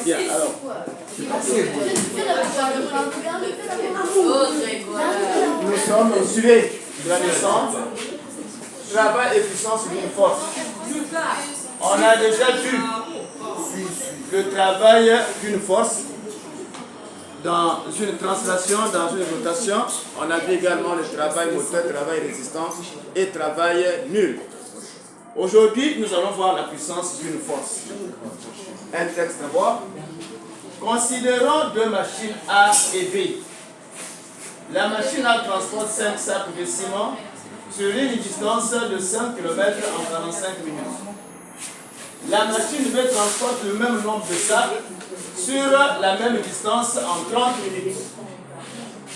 Bien, alors. Nous sommes au sujet de la naissance. Travail et puissance d'une force. On a déjà vu le travail d'une force dans une translation, dans une rotation. On a vu également le travail moteur, travail résistance et travail nul. Aujourd'hui, nous allons voir la puissance d'une force. Un texte d'abord. Considérons deux machines A et B. La machine A transporte 5 sacs de ciment sur une distance de 5 km en 45 minutes. La machine B transporte le même nombre de sacs sur la même distance en 30 minutes.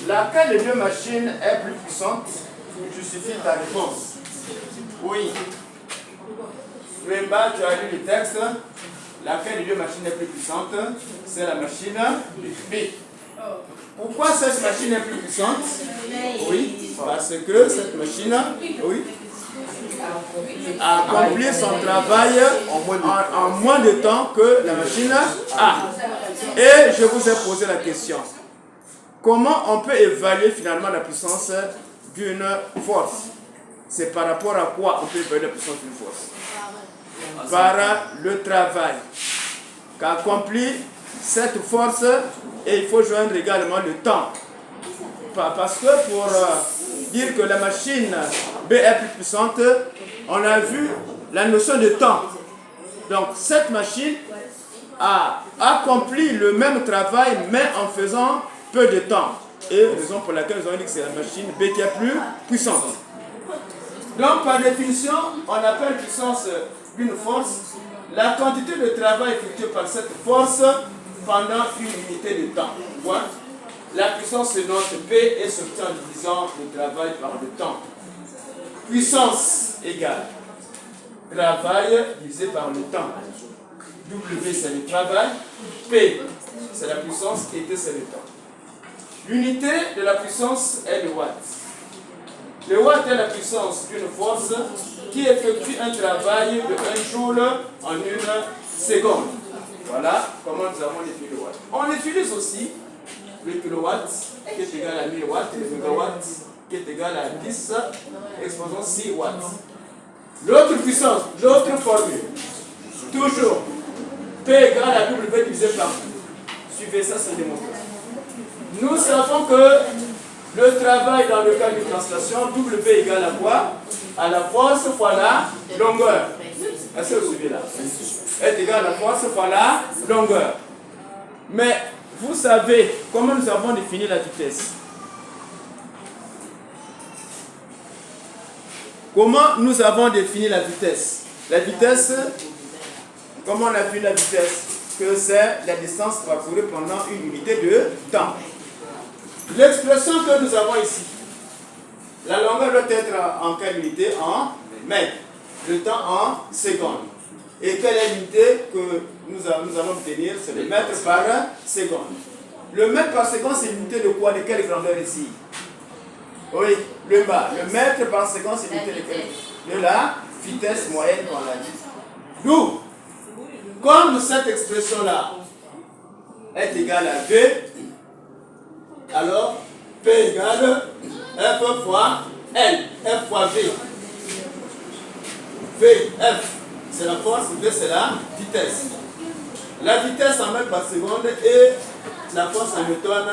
Laquelle des deux machines est plus puissante? Justifie ta réponse. Oui. Remba, tu as lu le texte. Laquelle des deux machines est plus puissante? C'est la machine B. Pourquoi cette machine est plus puissante? Oui, parce que cette machine, oui, a accompli son travail en moins de temps que la machine A. Et je vous ai posé la question. Comment on peut évaluer finalement la puissance d'une force? C'est par rapport à quoi on peut évaluer la puissance d'une force? Par le travail qu'accomplit cette force, et il faut joindre également le temps. Parce que pour dire que la machine B est plus puissante, on a vu la notion de temps. Donc cette machine a accompli le même travail mais en faisant peu de temps. Et raison pour laquelle ils ont dit que c'est la machine B qui est plus puissante. Donc par définition, on appelle puissance d'une force la quantité de travail effectué par cette force pendant une unité de temps. Voilà. La puissance se note P et s'obtient en divisant le travail par le temps. Puissance égale travail divisé par le temps. W c'est le travail, P c'est la puissance et T c'est le temps. L'unité de la puissance est le watt. Le watt est la puissance d'une force qui effectue un travail de 1 joule en 1 seconde. Voilà comment nous avons défini le watt. On utilise aussi le kilowatt qui est égal à 1000 watts, le mégawatt qui est égal à 10 exposant 6 watts. L'autre puissance, l'autre formule, toujours P égale à W divisé par Q. Suivez ça, c'est démonstration. Nous savons que le travail dans le cas d'une translation, W égale à quoi? À la force fois la longueur. Est-ce que vous suivez là? Est égal à la force fois la longueur. Mais vous savez comment nous avons défini la vitesse? Comment nous avons défini la vitesse? La vitesse, comment on a défini la vitesse? Que c'est la distance parcourue pendant une unité de temps. L'expression que nous avons ici, la longueur doit être en quelle unité? En mètres. Le temps en secondes. Et quelle est l'unité que nous allons obtenir? C'est le mètre par seconde. Le mètre par seconde, c'est l'unité de quoi? De quelle grandeur ici? Oui, le bas. Le mètre par seconde, c'est l'unité de quelle? De la vitesse moyenne qu'on a dit. D'où, comme cette expression-là est égale à V, alors P égale F fois L, F fois V. V, F, c'est la force, V, c'est la vitesse. La vitesse en mètres par seconde et la force en newton,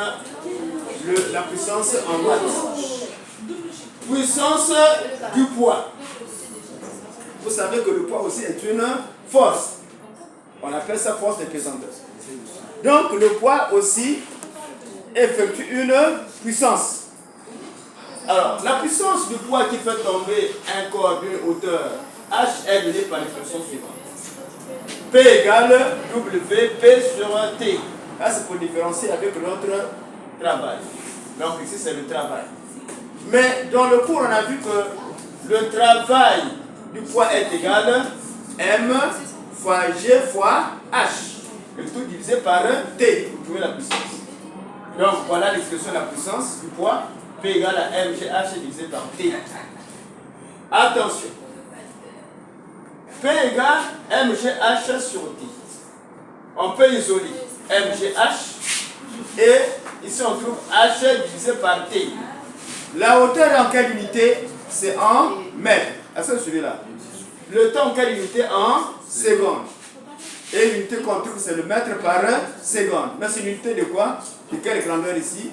la puissance en watts. Puissance du poids. Vous savez que le poids aussi est une force. On appelle ça force de pesanteur. Donc le poids aussi effectue une puissance. Alors, la puissance du poids qui fait tomber un corps d'une hauteur H est donnée par l'expression suivante. P égale W, P sur T. Là, c'est pour différencier avec l'autre travail. Donc ici, c'est le travail. Mais dans le cours, on a vu que le travail du poids est égal M fois G fois H. Le tout divisé par T pour trouver la puissance. Donc voilà l'expression de la puissance du poids. P égale à mgh divisé par T. Attention. P égale mgh sur T. On peut isoler. MGH. Et ici on trouve H divisé par T. La hauteur en quelle unité? C'est en mètres. Est-ce que celui-là? Le temps en quelle unité? En secondes. Et l'unité qu'on trouve, c'est le mètre par seconde. Mais c'est une unité de quoi? De quelle grandeur ici?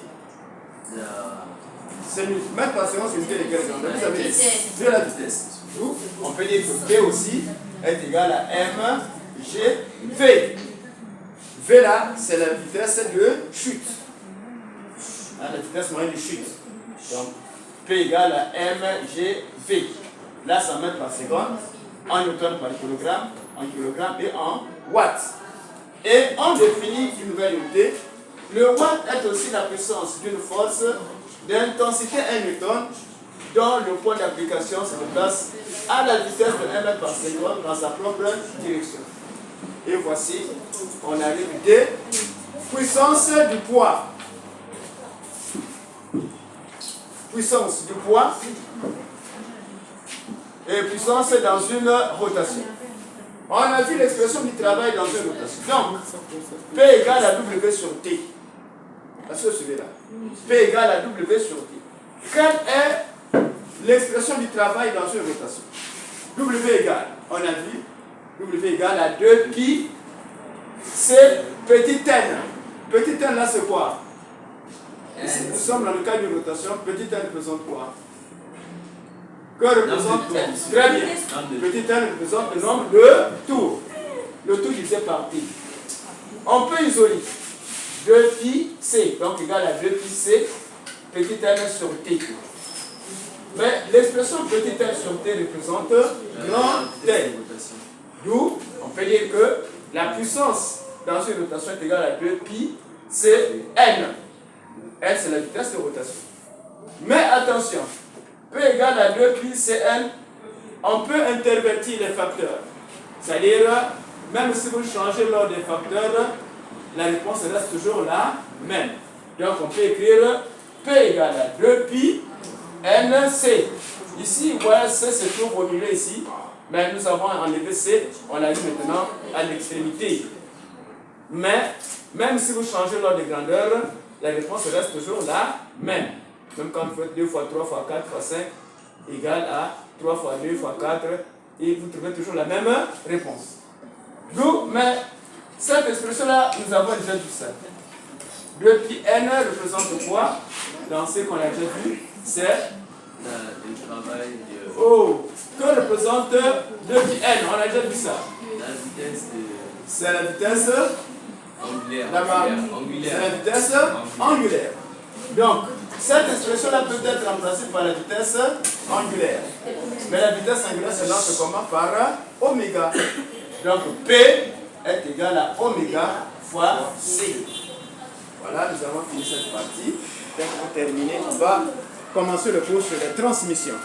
C'est une mètre par seconde, c'est une unité de quelle grandeur? Vous savez, de la vitesse. Donc, on peut dire que V aussi est égal à mgv. V là, c'est la vitesse de chute. Hein, la vitesse moyenne de chute. Donc, P égale à mgv. Là, c'est en mètres par seconde, en newton par kilogramme, en kilogramme et en watts. Et on définit une nouvelle unité. Le watt est aussi la puissance d'une force d'intensité 1 newton dont le point d'application se déplace à la vitesse de 1 mètre par seconde dans sa propre direction. Et voici, on arrive des puissance du poids. Puissance du poids et puissance dans une rotation. On a vu l'expression du travail dans une rotation. Donc, P égale à W sur T. Est-ce que vous suivez là? P égale à W sur T. Quelle est l'expression du travail dans une rotation? W égale, on a vu, W égale à 2 pi, c'est petit n. Petit n là c'est quoi? Ici, nous sommes dans le cas d'une rotation, petit n représente quoi? Que représente quoi? Très bien. Petit n représente le nombre de tours. Le tour divisé par pi. On peut isoler 2 pi c, donc égal à 2 pi c, petit n sur t. Mais l'expression petit n sur t représente grand t. D'où on peut dire que la puissance dans une rotation est égale à 2 pi c n. N c'est la vitesse de rotation. Mais attention, P égale à 2 pi Cn, on peut intervertir les facteurs. C'est-à-dire, même si vous changez l'ordre des facteurs, la réponse reste toujours la même. Donc on peut écrire P égale à 2 pi Nc. Ici, voilà, C se trouve au milieu ici, mais nous avons enlevé C, on l'a mis maintenant à l'extrémité. Mais, même si vous changez l'ordre de grandeur, la réponse reste toujours la même. Même quand vous faites 2 fois 3 fois 4 fois 5 égale à 3 fois 2 fois 4 et vous trouvez toujours la même réponse. Donc, mais cette expression-là, nous avons déjà vu ça. 2 pi n représente quoi? Dans ce qu'on a déjà vu, c'est le travail de... Oh, que représente 2 pi n? On a déjà vu ça. La vitesse de... C'est la vitesse angulaire. C'est la vitesse angulaire. Donc, cette expression-là peut être remplacée par la vitesse angulaire. Mais la vitesse angulaire se lance comment? Par oméga. Donc, P est égal à oméga fois C. Voilà, nous avons fini cette partie. Donc, pour terminer, on va commencer le cours sur les transmissions.